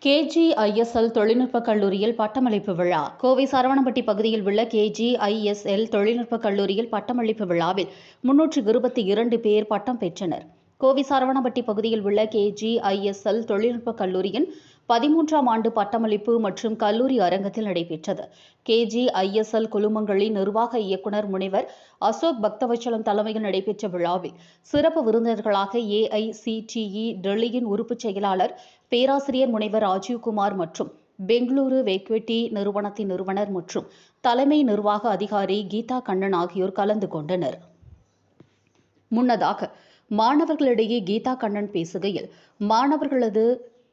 KGISL தொழில்நுட்பக் கல்லூரியில் பட்டமளிப்பு விழா. கோவை சரவணம்பட்டி பகுதியில் உள்ள கேஜிஐஎஸ்எல் தொழில்நுட்பக் கல்லூரியில் பட்டமளிப்பு விழாவில் 322 பேர் பட்டம் பெற்றனர். கோவை சரவணம்பட்டி பகுதியில் உள்ள கேஜிஐஎஸ்எல் தொழில்நுட்பக் கல்லூரியின் 13ஆம் ஆண்டு பட்டமளிப்பு மற்றும் கல்லூரி அரங்கத்தில் நடைபெற்றது. கேஜிஐஎஸ்எல் குழுமங்களின் நிர்வாக இயக்குநர் முனைவர் அசோக் பக்தவச்சலம் தலைமையில் நடைபெற்ற விழாவில் சிறப்பு விருந்தினர்களாக ஏஐசிடிஇ டெல்லியின் உறுப்புச் செயலாளர் பேராசிரியர் முனைவர் ராஜீவ்குமார் மற்றும் பெங்களூரு வேக்வெட்டி நிறுவனத்தின் நிறுவனர் மற்றும் தலைமை நிர்வாக அதிகாரி கீதா கண்ணன் ஆகியோர் கலந்து கொண்டனர். முன்னதாக மாணவர்களிடையே கீதா கண்ணன் பேசுகையில், மாணவர்களது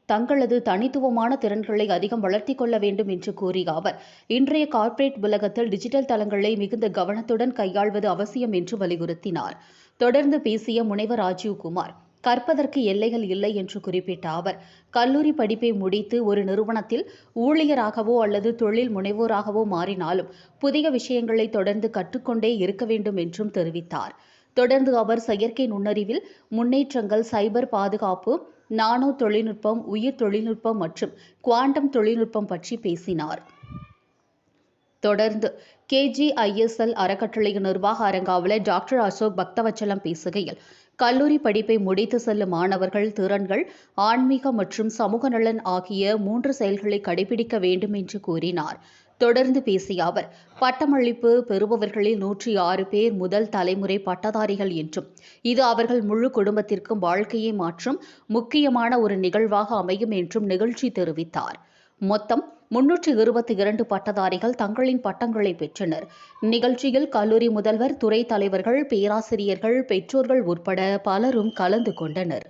தங்களது தனித்துவமான திறன்களை அதிகம் வளர்த்திக் கொள்ள வேண்டும் என்று கூறிய அவர், இன்றைய கார்ப்பரேட் உலகத்தில் டிஜிட்டல் தளங்களை மிகுந்த கவனத்துடன் கையாள்வது அவசியம் என்று வலியுறுத்தினார். தொடர்ந்து பேசிய முனைவர் ராஜீவ்குமார், கற்பதற்கு எல்லைகள் இல்லை என்று குறிப்பிட்ட அவர், கல்லூரி படிப்பை முடித்து ஒரு நிறுவனத்தில் ஊழியராகவோ அல்லது தொழில் முனைவோராகவோ மாறினாலும் புதிய விஷயங்களை தொடர்ந்து கற்றுக்கொண்டே இருக்க வேண்டும் என்றும் தெரிவித்தார். தொடர்ந்து அவர் செயற்கை நுண்ணறிவில் முன்னேற்றங்கள், சைபர் பாதுகாப்பு, நானோ தொழில்நுட்பம், உயிர் தொழில்நுட்பம் மற்றும் குவாண்டம் தொழில்நுட்பம் பற்றி பேசினார். தொடர்ந்து கேஜிஐஎஸ்எல் அறக்கட்டளையின் நிர்வாக அரங்காவலர் டாக்டர் அசோக் பக்தவச்சலம் பேசுகையில், கல்லூரி படிப்பை முடித்து செல்லும் மாணவர்கள் திறன்கள், ஆன்மீக மற்றும் சமூக நலன் ஆகிய 3 செயல்களை கடைபிடிக்க வேண்டும் என்று கூறினார். தொடர்ந்து பேசிய அவர், பட்டமளிப்பு பெறுபவர்களில் 106 பேர் முதல் தலைமுறை பட்டதாரிகள் என்றும், இது அவர்கள் முழு குடும்பத்திற்கும் வாழ்க்கையை மாற்றும் முக்கியமான ஒரு நிகழ்வாக அமையும் என்றும் நிகழ்ச்சி தெரிவித்தார். மொத்தம் 322 பட்டதாரிகள் தங்களின் பட்டங்களை பெற்றனர். நிகழ்ச்சியில் கல்லூரி முதல்வர், துறை தலைவர்கள், பேராசிரியர்கள், பெற்றோர்கள் உட்பட பலரும் கலந்து கொண்டனர்.